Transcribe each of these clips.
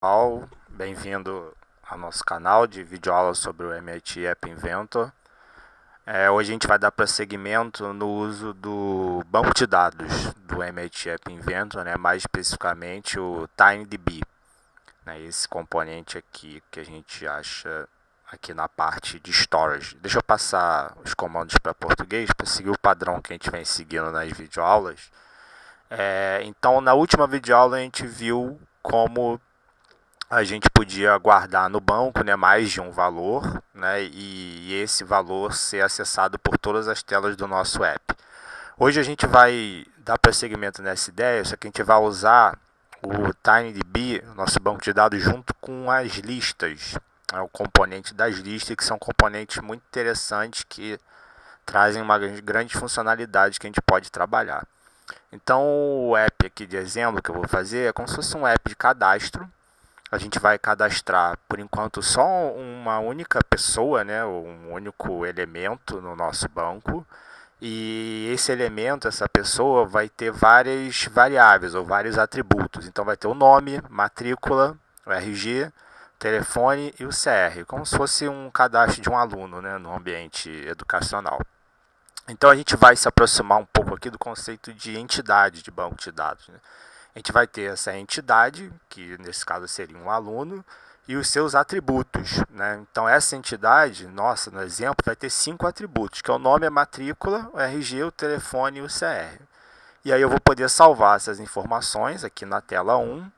Pessoal, bem-vindo ao nosso canal de videoaulas sobre o MIT App Inventor. Hoje a gente vai dar prosseguimento no uso do banco de dados do MIT App Inventor, né, mais especificamente o TinyDB, né, esse componente aqui que a gente acha aqui na parte de storage. Deixa eu passar os comandos para português para seguir o padrão que a gente vem seguindo nas videoaulas. Então, na última videoaula a gente viu como a gente podia guardar no banco, né, mais de um valor, né, e esse valor ser acessado por todas as telas do nosso app. Hoje a gente vai dar prosseguimento nessa ideia, só que a gente vai usar o TinyDB, nosso banco de dados, junto com as listas, né, o componente das listas, que são componentes muito interessantes que trazem uma grande funcionalidade que a gente pode trabalhar. Então, o app aqui de exemplo que eu vou fazer é como se fosse um app de cadastro. A gente vai cadastrar, por enquanto, só uma única pessoa, né, um único elemento no nosso banco. E esse elemento, essa pessoa, vai ter várias variáveis ou vários atributos. Então, vai ter o nome, matrícula, o RG, telefone e o CR, como se fosse um cadastro de um aluno, né, no ambiente educacional. Então, a gente vai se aproximar um pouco aqui do conceito de entidade de banco de dados, né? A gente vai ter essa entidade, que nesse caso seria um aluno, e os seus atributos, né? Então, essa entidade, nossa, no exemplo, vai ter 5 atributos, que é o nome, a matrícula, o RG, o telefone e o CR. E aí eu vou poder salvar essas informações aqui na tela 1.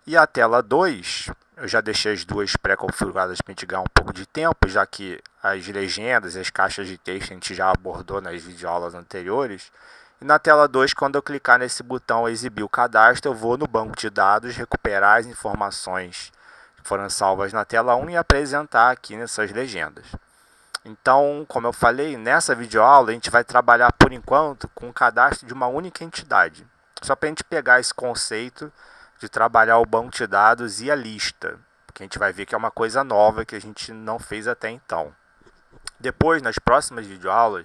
E a tela 2, eu já deixei as duas pré-configuradas para a gente ganhar um pouco de tempo, já que as legendas e as caixas de texto a gente já abordou nas videoaulas anteriores. E na tela 2, quando eu clicar nesse botão exibir o cadastro, eu vou no banco de dados recuperar as informações que foram salvas na tela 1 e apresentar aqui nessas legendas. Então, como eu falei, nessa videoaula a gente vai trabalhar por enquanto com o cadastro de uma única entidade. Só para a gente pegar esse conceito de trabalhar o banco de dados e a lista, porque a gente vai ver que é uma coisa nova que a gente não fez até então. Depois, nas próximas videoaulas,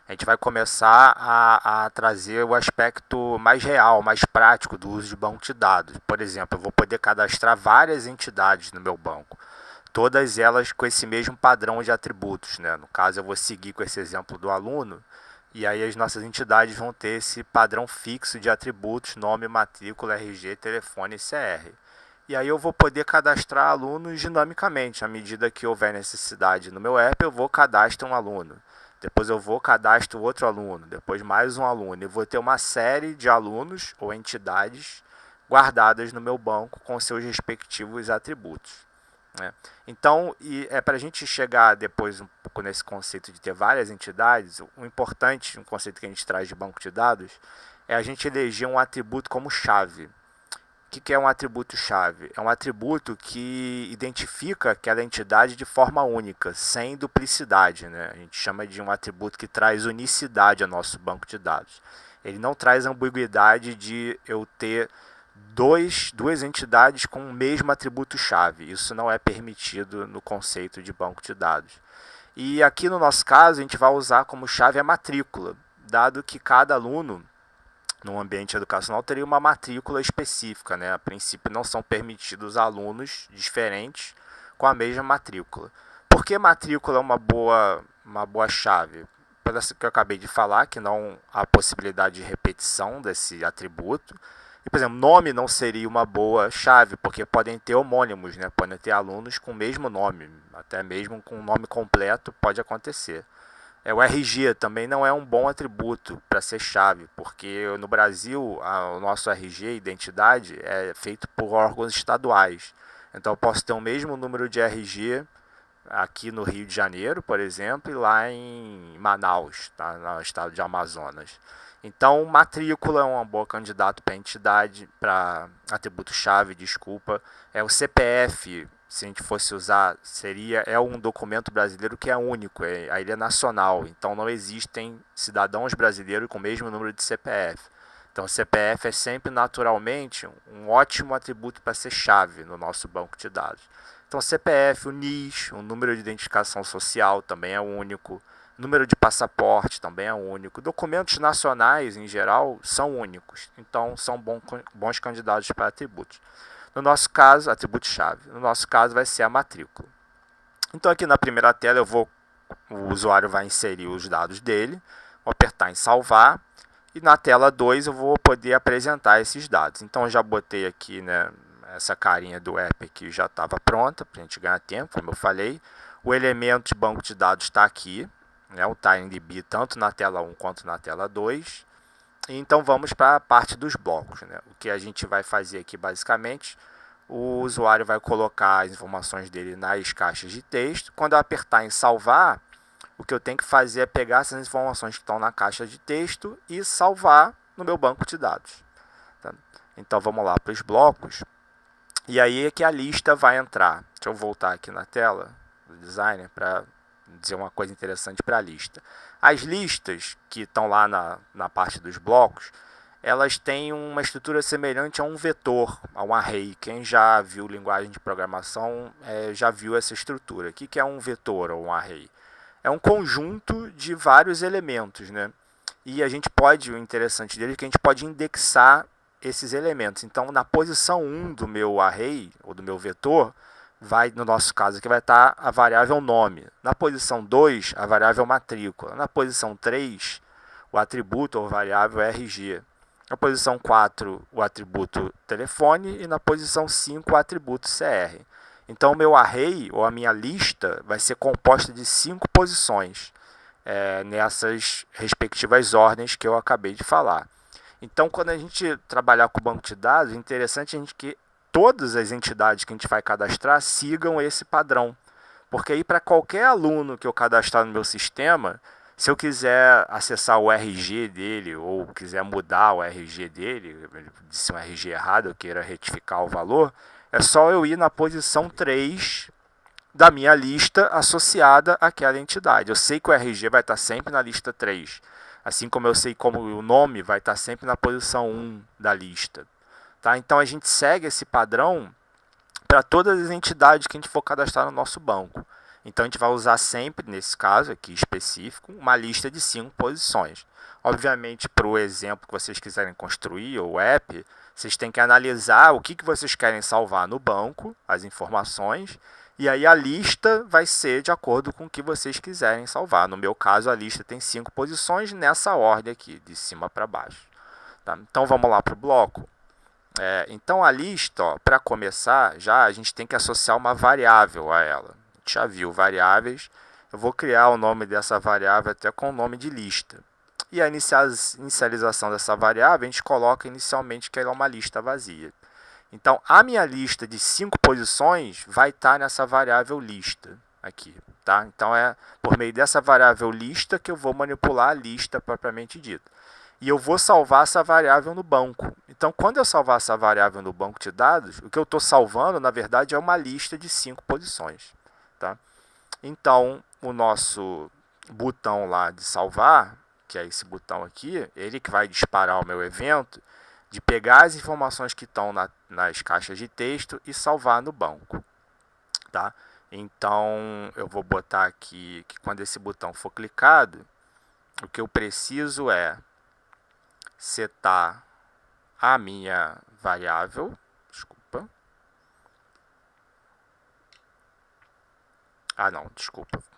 a gente vai começar a trazer o aspecto mais real, mais prático do uso de banco de dados. Por exemplo, eu vou poder cadastrar várias entidades no meu banco, todas elas com esse mesmo padrão de atributos, né? No caso, eu vou seguir com esse exemplo do aluno, e aí as nossas entidades vão ter esse padrão fixo de atributos, nome, matrícula, RG, telefone e CR. E aí eu vou poder cadastrar alunos dinamicamente. À medida que houver necessidade no meu app, eu vou cadastrar um aluno. Depois eu vou cadastro outro aluno. Depois mais um aluno. Eu vou ter uma série de alunos ou entidades guardadas no meu banco com seus respectivos atributos, né? Então, para a gente chegar depois um pouco nesse conceito de ter várias entidades, o importante, um conceito que a gente traz de banco de dados, é a gente eleger um atributo como chave. O que é um atributo-chave? É um atributo que identifica aquela entidade de forma única, sem duplicidade, né? A gente chama de um atributo que traz unicidade ao nosso banco de dados. Ele não traz ambiguidade de eu ter duas entidades com o mesmo atributo-chave. Isso não é permitido no conceito de banco de dados. E aqui no nosso caso, a gente vai usar como chave a matrícula, dado que cada aluno no ambiente educacional teria uma matrícula específica, né? A princípio não são permitidos alunos diferentes com a mesma matrícula. Por que matrícula é uma boa chave? Pelo que eu acabei de falar, que não há possibilidade de repetição desse atributo. E, por exemplo, nome não seria uma boa chave, porque podem ter homônimos, né? Podem ter alunos com o mesmo nome, até mesmo com o nome completo pode acontecer. O RG também não é um bom atributo para ser chave, porque no Brasil o nosso RG, identidade, é feito por órgãos estaduais. Então eu posso ter o mesmo número de RG aqui no Rio de Janeiro, por exemplo, e lá em Manaus, tá, no estado de Amazonas. Então, matrícula é um bom candidato para entidade, para atributo-chave, desculpa. O CPF, se a gente fosse usar, é um documento brasileiro que é único, a ilha nacional. Então, não existem cidadãos brasileiros com o mesmo número de CPF. Então, o CPF é sempre, naturalmente, um ótimo atributo para ser chave no nosso banco de dados. Então, CPF, o NIS, o número de identificação social também é único. Número de passaporte também é único. Documentos nacionais, em geral, são únicos. Então, são bons candidatos para atributos. No nosso caso, atributo-chave. No nosso caso, vai ser a matrícula. Então, aqui na primeira tela, o usuário vai inserir os dados dele, vou apertar em salvar, e na tela 2 eu vou poder apresentar esses dados. Então, eu já botei aqui, né, essa carinha do app aqui já estava pronta, para a gente ganhar tempo, como eu falei. O elemento de banco de dados está aqui, né, o TinyDB, tanto na tela 1 quanto na tela 2. Então, vamos para a parte dos blocos, né? O que a gente vai fazer aqui, basicamente, o usuário vai colocar as informações dele nas caixas de texto. Quando eu apertar em salvar, o que eu tenho que fazer é pegar essas informações que estão na caixa de texto e salvar no meu banco de dados. Tá? Então, vamos lá para os blocos. E aí é que a lista vai entrar. Deixa eu voltar aqui na tela do designer para dizer uma coisa interessante para a lista. As listas que estão lá na parte dos blocos, elas têm uma estrutura semelhante a um vetor, a um array. Quem já viu linguagem de programação já viu essa estrutura. O que é um vetor ou um array? É um conjunto de vários elementos, né? E a gente pode, o interessante dele é que a gente pode indexar esses elementos. Então, na posição 1 do meu array, ou do meu vetor, no nosso caso aqui, vai estar a variável nome. Na posição 2, a variável matrícula. Na posição 3, o atributo ou variável RG. Na posição 4, o atributo telefone. E na posição 5, o atributo CR. Então, o meu array, ou a minha lista, vai ser composta de 5 posições, nessas respectivas ordens que eu acabei de falar. Então, quando a gente trabalhar com o banco de dados, é interessante a gente que todas as entidades que a gente vai cadastrar sigam esse padrão. Porque aí, para qualquer aluno que eu cadastrar no meu sistema, se eu quiser acessar o RG dele ou quiser mudar o RG dele, ele disse um RG errado, eu queira retificar o valor, é só eu ir na posição 3 da minha lista associada àquela entidade. Eu sei que o RG vai estar sempre na lista 3, assim como eu sei como o nome vai estar sempre na posição 1 da lista. Tá? Então, a gente segue esse padrão para todas as entidades que a gente for cadastrar no nosso banco. Então, a gente vai usar sempre, nesse caso aqui específico, uma lista de 5 posições. Obviamente, para o exemplo que vocês quiserem construir, ou app, vocês têm que analisar o que vocês querem salvar no banco, as informações, e aí a lista vai ser de acordo com o que vocês quiserem salvar. No meu caso, a lista tem 5 posições nessa ordem aqui, de cima para baixo. Tá? Então, vamos lá para o bloco. Então, a lista, para começar, a gente tem que associar uma variável a ela. A gente já viu variáveis. Eu vou criar o nome dessa variável até com o nome de lista. E a inicialização dessa variável, a gente coloca inicialmente que ela é uma lista vazia. Então, a minha lista de 5 posições vai estar nessa variável lista aqui. Tá? Então, é por meio dessa variável lista que eu vou manipular a lista propriamente dita. E eu vou salvar essa variável no banco. Então, quando eu salvar essa variável no banco de dados, o que eu estou salvando, na verdade, é uma lista de 5 posições. Tá? Então, o nosso botão lá de salvar, que é esse botão aqui, ele que vai disparar o meu evento, de pegar as informações que estão nas caixas de texto e salvar no banco. Tá? Então, eu vou botar aqui que quando esse botão for clicado, o que eu preciso é setar a minha variável, desculpa,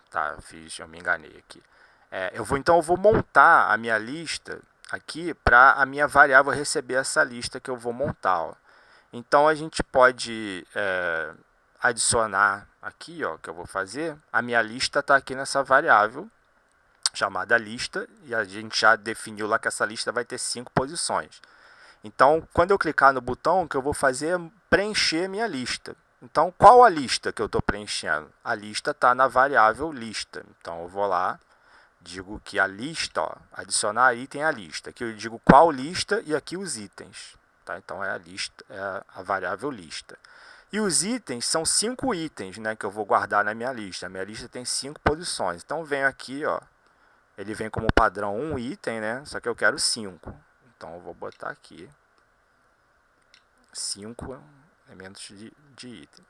tá, eu me enganei aqui. Então eu vou montar a minha lista aqui para a minha variável receber essa lista que eu vou montar. Ó. Então a gente pode adicionar aqui, ó, que eu vou fazer, a minha lista está aqui nessa variável chamada lista, e a gente já definiu lá que essa lista vai ter 5 posições. Então, quando eu clicar no botão, o que eu vou fazer é preencher minha lista. Então, qual a lista que eu estou preenchendo? A lista está na variável lista. Então, eu vou lá, digo que a lista, ó, adicionar item à lista. Aqui eu digo qual lista e aqui os itens. Tá? Então, é a lista, é a variável lista. E os itens são 5 itens, né, que eu vou guardar na minha lista. A minha lista tem 5 posições. Então, venho aqui, ó, ele vem como padrão 1 item, né? Só que eu quero 5. Então, eu vou botar aqui 5 elementos de item.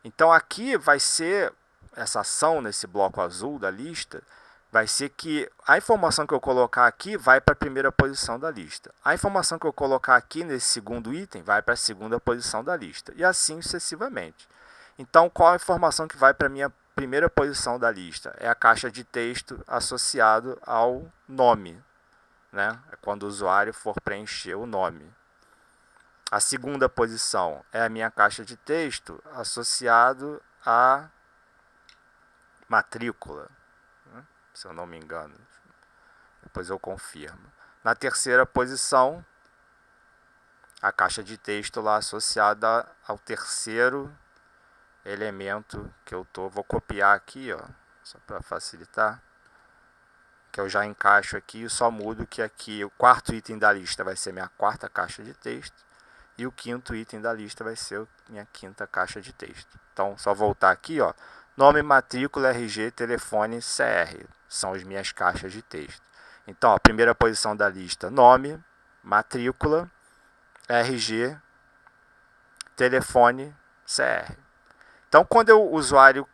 Então, aqui vai ser essa ação nesse bloco azul da lista, vai ser que a informação que eu colocar aqui vai para a primeira posição da lista. A informação que eu colocar aqui nesse segundo item vai para a segunda posição da lista. E assim sucessivamente. Então, qual a informação que vai para a minha primeira posição da lista? É a caixa de texto associado ao nome, né? É quando o usuário for preencher o nome. A segunda posição é a minha caixa de texto associado à matrícula, né? Se eu não me engano. Depois eu confirmo. Na terceira posição, a caixa de texto lá associada ao terceiro elemento que eu vou copiar aqui, ó, só para facilitar, que eu já encaixo aqui e só mudo que aqui o quarto item da lista vai ser minha quarta caixa de texto e o quinto item da lista vai ser minha quinta caixa de texto. Então, só voltar aqui, ó, nome, matrícula, RG, telefone, CR, são as minhas caixas de texto. Então, ó, primeira posição da lista, nome, matrícula, RG, telefone, CR. Então, quando o usuário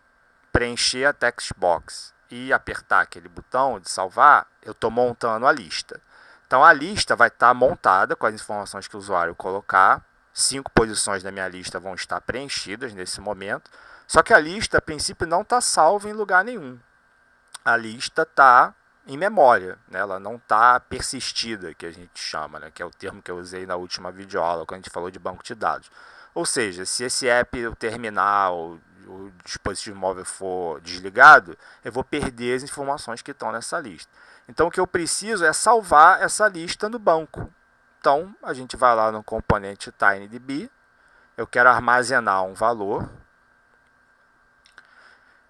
preencher a text box e apertar aquele botão de salvar, eu estou montando a lista. Então, a lista vai estar montada com as informações que o usuário colocar. 5 posições da minha lista vão estar preenchidas nesse momento. Só que a lista, a princípio, não está salva em lugar nenhum. A lista está em memória, né? Ela não está persistida, que a gente chama, né? Que é o termo que eu usei na última videoaula, quando a gente falou de banco de dados. Ou seja, se esse app, o terminal, o dispositivo móvel for desligado, eu vou perder as informações que estão nessa lista. Então, o que eu preciso é salvar essa lista no banco. Então, a gente vai lá no componente TinyDB, eu quero armazenar um valor.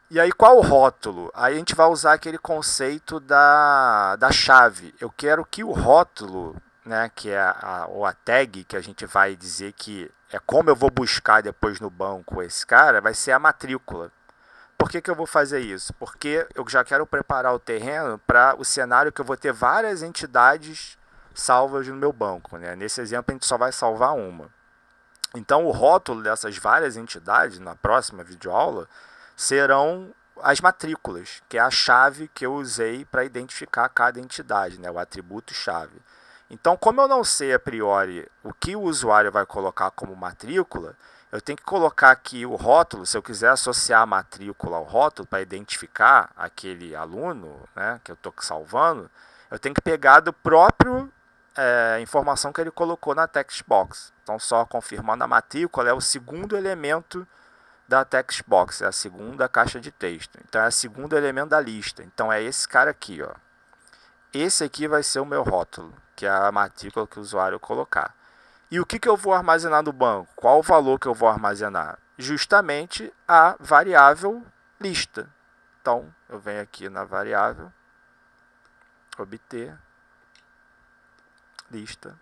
E aí, qual o rótulo? Aí a gente vai usar aquele conceito da chave. Eu quero que o rótulo, né, que é a tag, que a gente vai dizer que é como eu vou buscar depois no banco esse cara, vai ser a matrícula. Por que eu vou fazer isso? Porque eu já quero preparar o terreno para o cenário que eu vou ter várias entidades salvas no meu banco, né? Nesse exemplo, a gente só vai salvar uma. Então, o rótulo dessas várias entidades, na próxima videoaula, serão as matrículas, que é a chave que eu usei para identificar cada entidade, né? O atributo chave. Então, como eu não sei a priori o que o usuário vai colocar como matrícula, eu tenho que colocar aqui o rótulo, se eu quiser associar a matrícula ao rótulo para identificar aquele aluno, né, que eu estou salvando, eu tenho que pegar do próprio informação que ele colocou na text box. Então, só confirmando, a matrícula é o segundo elemento da text box, é a segunda caixa de texto. Então, é o segundo elemento da lista. Então, é esse cara aqui, ó. Esse aqui vai ser o meu rótulo, que é a matrícula que o usuário colocar. E o que eu vou armazenar no banco? Qual o valor que eu vou armazenar? Justamente a variável lista. Então, eu venho aqui na variável, obter, lista.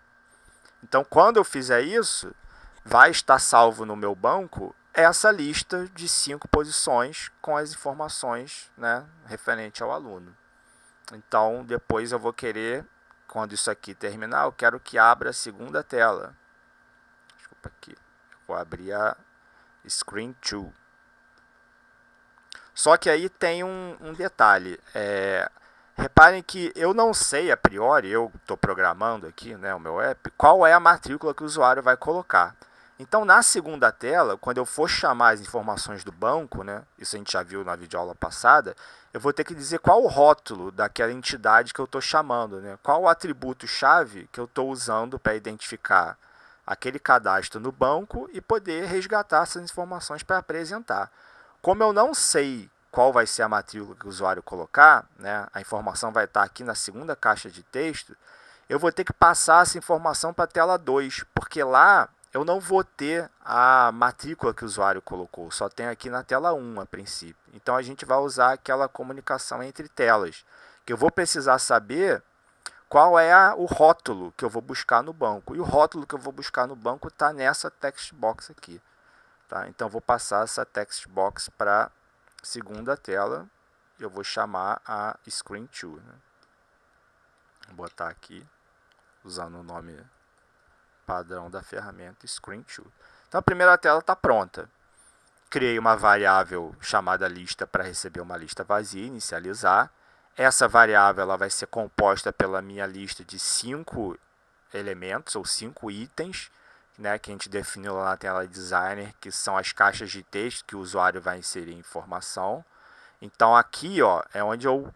Então, quando eu fizer isso, vai estar salvo no meu banco essa lista de 5 posições com as informações, né, referente ao aluno. Então, depois eu vou querer, quando isso aqui terminar, eu quero que abra a segunda tela. Desculpa aqui. Eu vou abrir a Screen 2. Só que aí tem um detalhe. Reparem que eu não sei a priori, eu estou programando aqui, né, o meu app, qual é a matrícula que o usuário vai colocar. Então, na segunda tela, quando eu for chamar as informações do banco, né, isso a gente já viu na videoaula passada, eu vou ter que dizer qual o rótulo daquela entidade que eu estou chamando, né, qual o atributo-chave que eu estou usando para identificar aquele cadastro no banco e poder resgatar essas informações para apresentar. Como eu não sei qual vai ser a matrícula que o usuário colocar, né, a informação vai estar aqui na segunda caixa de texto, eu vou ter que passar essa informação para a tela 2, porque lá eu não vou ter a matrícula que o usuário colocou, só tem aqui na tela 1 a princípio. Então, a gente vai usar aquela comunicação entre telas, que eu vou precisar saber qual é o rótulo que eu vou buscar no banco. E o rótulo que eu vou buscar no banco está nessa text box aqui. Tá? Então, eu vou passar essa text box para a segunda tela. Eu vou chamar a Screen2. Né? Vou botar aqui, usando o nome padrão da ferramenta Screen2. Então, a primeira tela está pronta. Criei uma variável chamada lista para receber uma lista vazia, inicializar. essa variável ela vai ser composta pela minha lista de 5 elementos ou 5 itens, né, que a gente definiu lá na tela designer, que são as caixas de texto que o usuário vai inserir informação. Então aqui, ó, é onde eu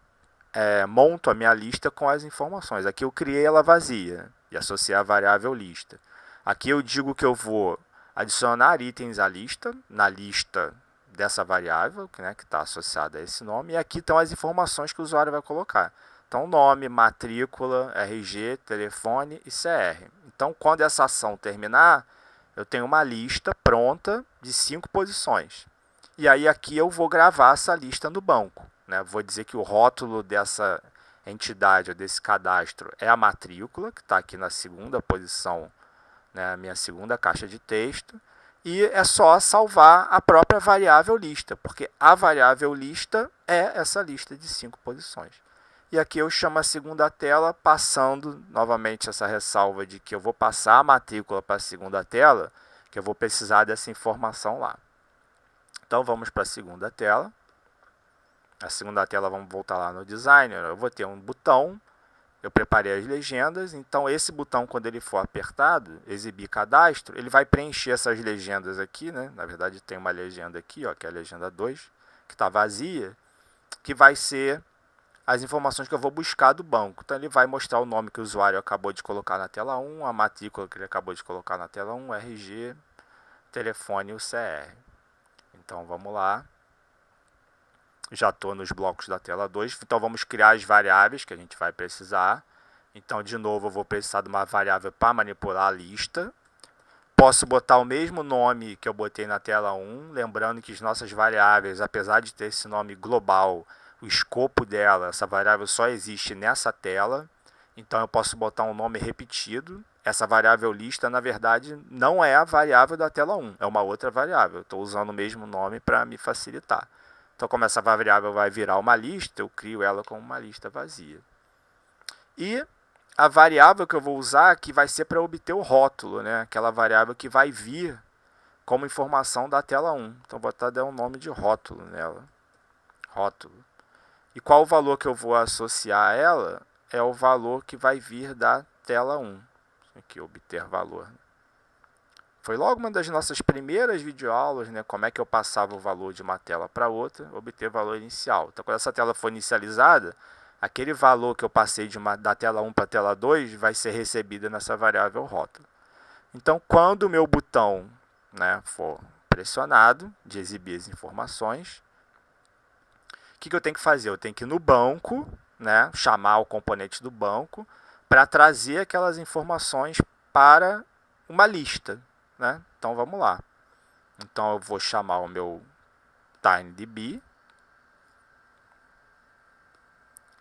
monto a minha lista com as informações. Aqui eu criei ela vazia e associei a variável lista. Aqui eu digo que eu vou adicionar itens à lista, na lista dessa variável, né, que está associada a esse nome, e aqui estão as informações que o usuário vai colocar. Então, nome, matrícula, RG, telefone e CR. Então, quando essa ação terminar, eu tenho uma lista pronta de 5 posições. E aí aqui eu vou gravar essa lista no banco, né? Vou dizer que o rótulo dessa entidade ou desse cadastro é a matrícula, que está aqui na segunda posição, né, a minha segunda caixa de texto. E é só salvar a própria variável lista, porque a variável lista é essa lista de 5 posições. E aqui eu chamo a segunda tela, passando novamente essa ressalva de que eu vou passar a matrícula para a segunda tela, que eu vou precisar dessa informação lá. Então vamos para a segunda tela. A segunda tela, vamos voltar lá no designer. Eu vou ter um botão, eu preparei as legendas, então esse botão, quando ele for apertado, exibir cadastro, ele vai preencher essas legendas aqui, né? Na verdade tem uma legenda aqui, ó, que é a legenda 2, que está vazia, que vai ser as informações que eu vou buscar do banco. Então ele vai mostrar o nome que o usuário acabou de colocar na tela 1, a matrícula que ele acabou de colocar na tela 1, RG, telefone e o CR. Então vamos lá. Já estou nos blocos da tela 2, então vamos criar as variáveis que a gente vai precisar. Então, de novo, eu vou precisar de uma variável para manipular a lista. Posso botar o mesmo nome que eu botei na tela 1, lembrando que as nossas variáveis, apesar de ter esse nome global, o escopo dela, essa variável só existe nessa tela. Então, eu posso botar um nome repetido. Essa variável lista, na verdade, não é a variável da tela 1, é uma outra variável. Estou usando o mesmo nome para me facilitar. Então, como essa variável vai virar uma lista, eu crio ela como uma lista vazia. E a variável que eu vou usar aqui vai ser para obter o rótulo, né? Aquela variável que vai vir como informação da tela 1. Então, vou até dar um nome de rótulo nela. Rótulo. E qual o valor que eu vou associar a ela? É o valor que vai vir da tela 1. Aqui, obter valor. Foi logo uma das nossas primeiras videoaulas, né? Como é que eu passava o valor de uma tela para outra, obter valor inicial. Então, quando essa tela for inicializada, aquele valor que eu passei da tela 1 para a tela 2 vai ser recebido nessa variável rótulo. Então, quando o meu botão, né, for pressionado de exibir as informações, o que eu tenho que fazer? Eu tenho que ir no banco, né, chamar o componente do banco para trazer aquelas informações para uma lista. Né? Então vamos lá. Então eu vou chamar o meu TinyDB,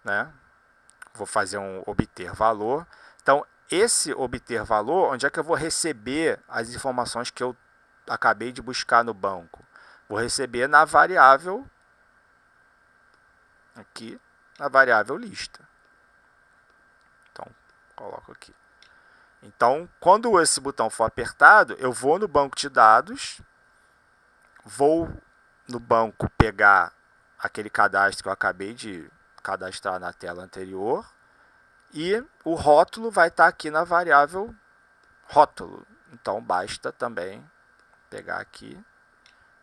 né? Vou fazer um obter valor. Então esse obter valor, onde é que eu vou receber as informações que eu acabei de buscar no banco? Vou receber na variável aqui, na variável lista. Então coloco aqui. Então, quando esse botão for apertado, eu vou no banco de dados, vou no banco pegar aquele cadastro que eu acabei de cadastrar na tela anterior e o rótulo vai estar aqui na variável rótulo. Então, basta também pegar aqui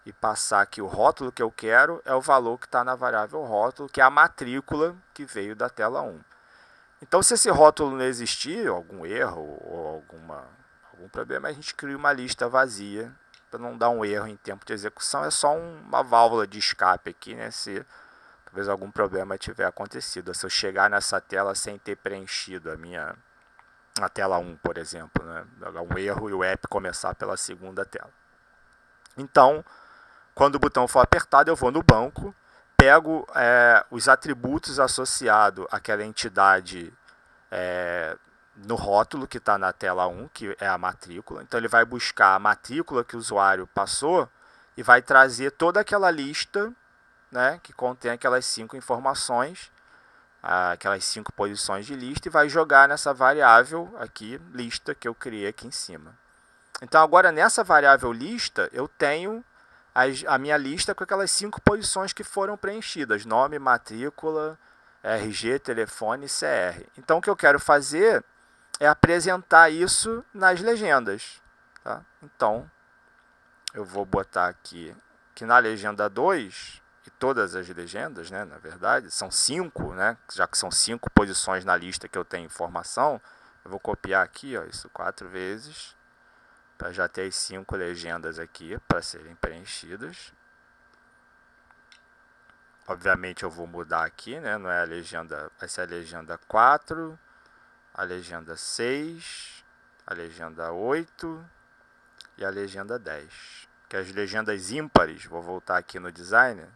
e passar aqui o rótulo que eu quero, é o valor que está na variável rótulo, que é a matrícula que veio da tela 1. Então, se esse rótulo não existir, algum erro ou algum problema, a gente cria uma lista vazia para não dar um erro em tempo de execução. É só uma válvula de escape aqui, né? Se talvez algum problema tiver acontecido. Se eu chegar nessa tela sem ter preenchido a tela 1, por exemplo, né? Um erro e o app começar pela segunda tela. Então, quando o botão for apertado, eu vou no banco, pego os atributos associados àquela entidade no rótulo que está na tela 1, que é a matrícula. Então, ele vai buscar a matrícula que o usuário passou e vai trazer toda aquela lista, né, que contém aquelas 5 informações, aquelas 5 posições de lista, e vai jogar nessa variável aqui, lista, que eu criei aqui em cima. Então, agora nessa variável lista, eu tenho a minha lista com aquelas 5 posições que foram preenchidas: nome, matrícula, RG, telefone e CR. Então o que eu quero fazer é apresentar isso nas legendas. Tá? Então eu vou botar aqui que na legenda 2, e todas as legendas, né, na verdade, são 5, né, já que são 5 posições na lista que eu tenho informação, eu vou copiar aqui, ó, isso 4 vezes, para já ter as 5 legendas aqui para serem preenchidas. Obviamente eu vou mudar aqui, né, não é a legenda, vai ser a legenda 4, a legenda 6, a legenda 8 e a legenda 10. Que as legendas ímpares, vou voltar aqui no designer,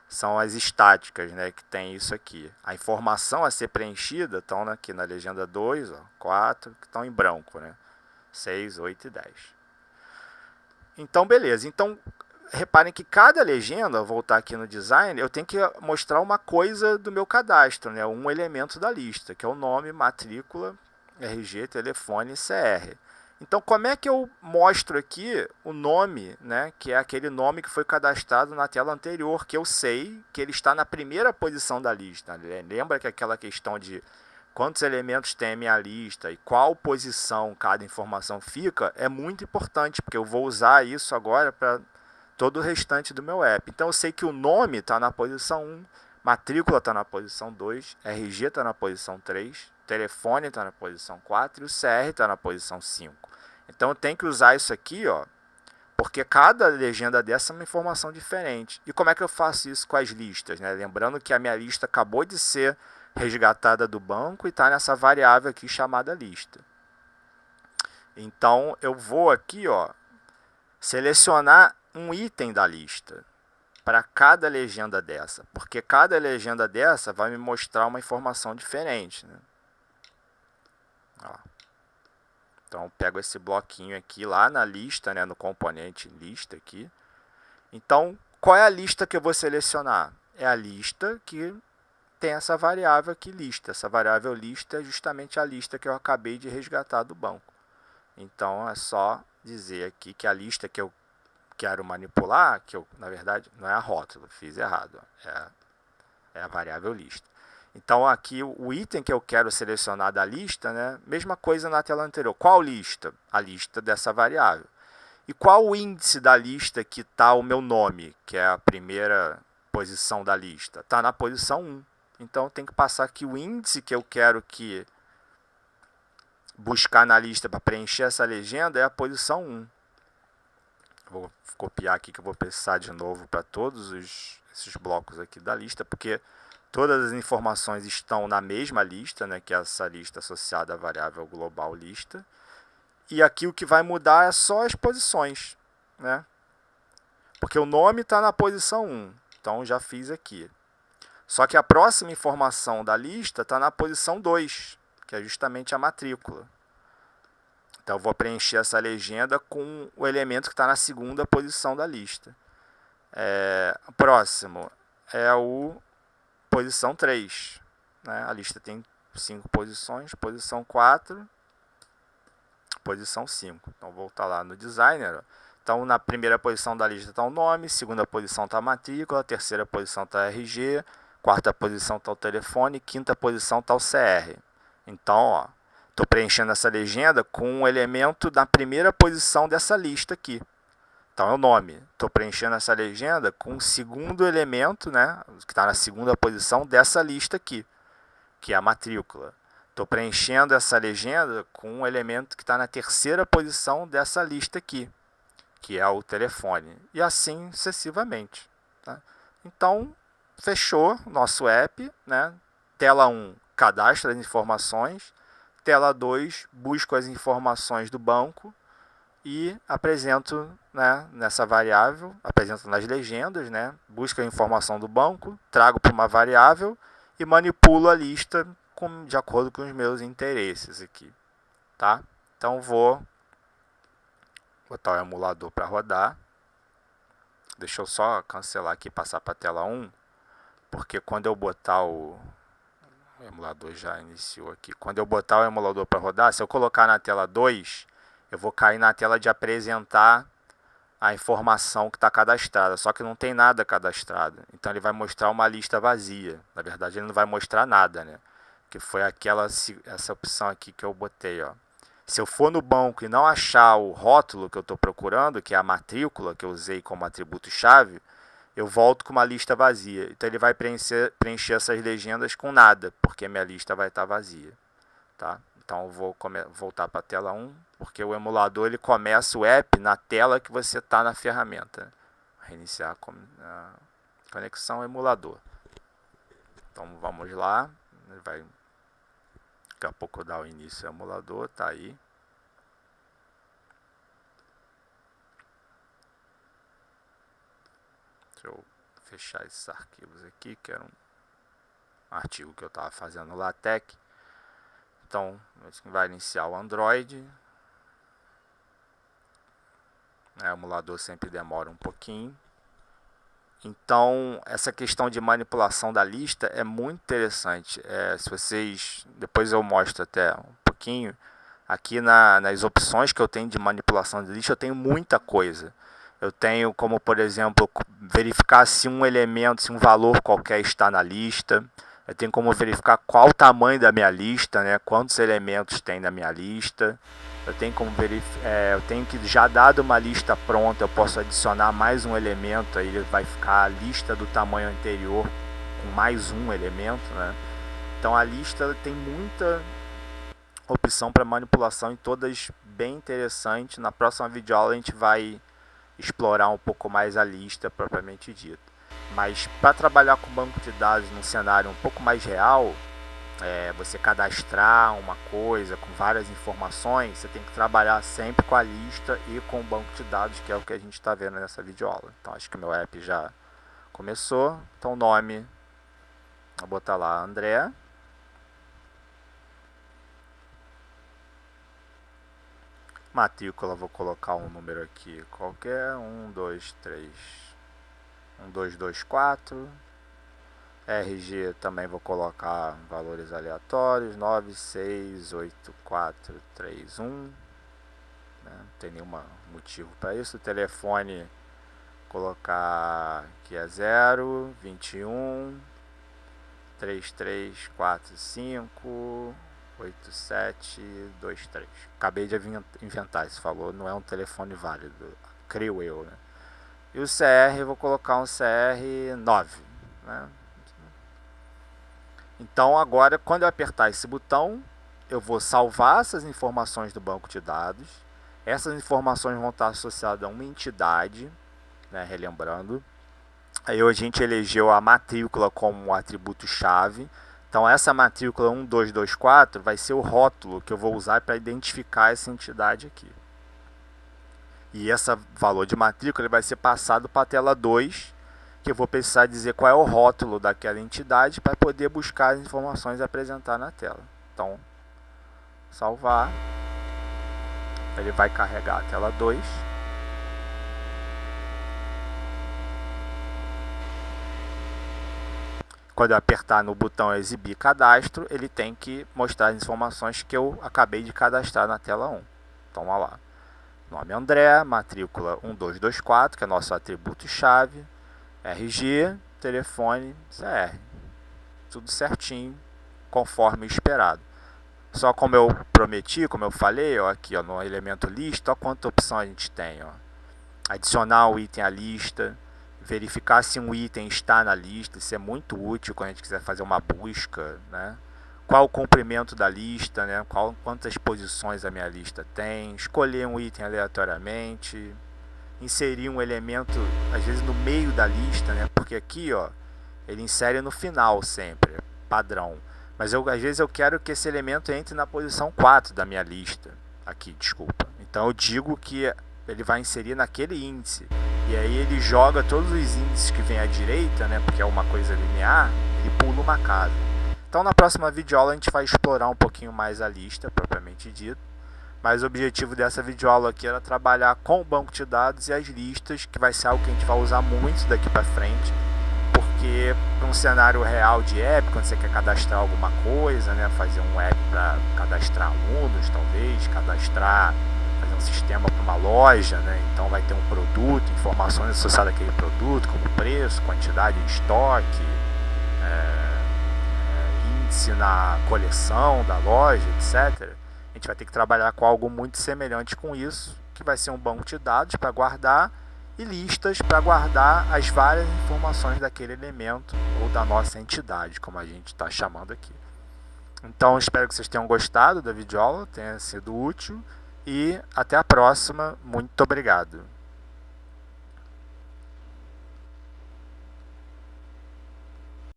são as estáticas, né, que tem isso aqui. A informação a ser preenchida estão aqui na legenda 2, ó, 4, que estão em branco, né? 6, 8 e 10. Então, beleza. Então, reparem que cada legenda, vou voltar aqui no design, eu tenho que mostrar uma coisa do meu cadastro, né? Um elemento da lista, que é o nome, matrícula, RG, telefone e CR. Então, como é que eu mostro aqui o nome, né, que é aquele nome que foi cadastrado na tela anterior, que eu sei que ele está na primeira posição da lista. Lembra que aquela questão de quantos elementos tem a minha lista e qual posição cada informação fica é muito importante, porque eu vou usar isso agora para todo o restante do meu app. Então, eu sei que o nome está na posição 1, matrícula está na posição 2, RG está na posição 3, telefone está na posição 4 e o CR está na posição 5. Então eu tenho que usar isso aqui, ó, porque cada legenda dessa é uma informação diferente. E como é que eu faço isso com as listas, né? Lembrando que a minha lista acabou de ser resgatada do banco e está nessa variável aqui chamada lista. Então eu vou aqui, ó, selecionar um item da lista para cada legenda dessa, porque cada legenda dessa vai me mostrar uma informação diferente, né? Ó. Então eu pego esse bloquinho aqui lá na lista, né, no componente lista aqui. Então, qual é a lista que eu vou selecionar? É a lista que tem essa variável aqui, lista. Essa variável lista é justamente a lista que eu acabei de resgatar do banco. Então é só dizer aqui que a lista que eu quero manipular, que eu, na verdade, não é a rótula, fiz errado, é a variável lista. Então aqui o item que eu quero selecionar da lista, né, mesma coisa na tela anterior. Qual lista? A lista dessa variável. E qual o índice da lista que está o meu nome, que é a primeira posição da lista? Está na posição 1. Então tem que passar aqui o índice que eu quero que buscar na lista para preencher essa legenda é a posição 1. Vou copiar aqui que eu vou precisar de novo para todos esses blocos aqui da lista, porque todas as informações estão na mesma lista, né, que é essa lista associada à variável global lista. E aqui o que vai mudar é só as posições, né? Porque o nome está na posição 1, então já fiz aqui. Só que a próxima informação da lista está na posição 2, que é justamente a matrícula. Então eu vou preencher essa legenda com o elemento que está na segunda posição da lista. O próximo é o posição 3. Né? A lista tem 5 posições, posição 4, posição 5. Então vou voltar lá no designer. Então na primeira posição da lista está o nome, segunda posição está a matrícula, terceira posição está a RG, quarta posição está o telefone, quinta posição está o CR. Então, ó, estou preenchendo essa legenda com um elemento na primeira posição dessa lista aqui. Então é o nome. Estou preenchendo essa legenda com o segundo elemento, né, que está na segunda posição dessa lista aqui, que é a matrícula. Estou preenchendo essa legenda com um elemento que está na terceira posição dessa lista aqui, que é o telefone. E assim sucessivamente. Tá? Então, fechou nosso app. Né? Tela 1, cadastro as informações. Tela 2, busco as informações do banco e apresento, né, nessa variável, apresento nas legendas, né, busco a informação do banco, trago para uma variável e manipulo a lista de acordo com os meus interesses aqui. Tá? Então vou botar o emulador para rodar. Deixa eu só cancelar aqui e passar para a tela 1, porque quando eu botar o emulador já iniciou aqui. Quando eu botar o emulador para rodar, se eu colocar na tela 2, eu vou cair na tela de apresentar a informação que está cadastrada, só que não tem nada cadastrado. Então ele vai mostrar uma lista vazia. Na verdade ele não vai mostrar nada, né? Que foi essa opção aqui que eu botei, ó. Se eu for no banco e não achar o rótulo que eu estou procurando, que é a matrícula que eu usei como atributo-chave, eu volto com uma lista vazia. Então ele vai preencher essas legendas com nada, porque minha lista vai estar vazia. Tá? Então eu vou voltar para a tela 1, porque o emulador ele começa o app na tela que você está na ferramenta. Reiniciar a conexão emulador. Então vamos lá. Ele vai daqui a pouco dar o início ao emulador, tá aí. Deixa eu fechar esses arquivos aqui, que era um artigo que eu estava fazendo no LaTeX. Então, vai iniciar o Android. O emulador sempre demora um pouquinho. Então, essa questão de manipulação da lista é muito interessante. Se vocês, depois eu mostro até um pouquinho. Aqui nas opções que eu tenho de manipulação de lista, eu tenho muita coisa. Eu tenho como, por exemplo, verificar se um elemento, se um valor qualquer está na lista. Eu tenho como verificar qual o tamanho da minha lista, né? Quantos elementos tem na minha lista. Eu tenho como eu tenho que, já dado uma lista pronta, eu posso adicionar mais um elemento, aí ele vai ficar a lista do tamanho anterior com mais um elemento, né? Então a lista tem muita opção para manipulação e todas bem interessantes. Na próxima videoaula a gente vai explorar um pouco mais a lista propriamente dita. Mas para trabalhar com banco de dados num cenário um pouco mais real, você cadastrar uma coisa com várias informações, você tem que trabalhar sempre com a lista e com o banco de dados, que é o que a gente está vendo nessa videoaula. Então acho que meu app já começou. Então o nome, vou botar lá André. Matrícula, vou colocar um número aqui qualquer, 1224. RG também vou colocar valores aleatórios, 968431, né? Não tem nenhum motivo para isso. O telefone colocar que é 021 3345 8723. Acabei de inventar esse valor, não é um telefone válido, creio eu, né? E o CR eu vou colocar um CR9, né? Então agora, quando eu apertar esse botão, eu vou salvar essas informações do banco de dados. Essas informações vão estar associadas a uma entidade, né, relembrando. Aí a gente elegeu a matrícula como atributo-chave. Então essa matrícula 1224 vai ser o rótulo que eu vou usar para identificar essa entidade aqui. E esse valor de matrícula ele vai ser passado para a tela 2, que eu vou precisar dizer qual é o rótulo daquela entidade para poder buscar as informações e apresentar na tela. Então, salvar. Ele vai carregar a tela 2. Quando eu apertar no botão exibir cadastro, ele tem que mostrar as informações que eu acabei de cadastrar na tela 1. Então, vamos lá. Nome André, matrícula 1224, que é nosso atributo-chave. RG, telefone, CR. Tudo certinho, conforme esperado. Só como eu prometi, como eu falei, ó, aqui ó, no elemento lista, ó, quanta opção a gente tem. Ó. Adicionar o item à lista, verificar se um item está na lista, isso é muito útil quando a gente quiser fazer uma busca, né? Qual o comprimento da lista, né? Quantas posições a minha lista tem, escolher um item aleatoriamente, inserir um elemento, às vezes no meio da lista, né? Porque aqui, ó, ele insere no final sempre, padrão. Mas às vezes eu quero que esse elemento entre na posição 4 da minha lista. Aqui, desculpa. Então eu digo que ele vai inserir naquele índice. E aí ele joga todos os índices que vem à direita, né? Porque é uma coisa linear, ele pula uma casa. Então na próxima videoaula a gente vai explorar um pouquinho mais a lista, propriamente dito. Mas o objetivo dessa videoaula aqui era trabalhar com o banco de dados e as listas, que vai ser algo que a gente vai usar muito daqui para frente, porque para um cenário real de app, quando você quer cadastrar alguma coisa, né, fazer um app para cadastrar alunos, talvez, fazer um sistema para uma loja, né? Então vai ter um produto, informações associadas àquele produto, como preço, quantidade em estoque, índice na coleção da loja, etc. A gente vai ter que trabalhar com algo muito semelhante com isso, que vai ser um banco de dados para guardar e listas para guardar as várias informações daquele elemento ou da nossa entidade, como a gente está chamando aqui. Então espero que vocês tenham gostado da videoaula, tenha sido útil e até a próxima. Muito obrigado.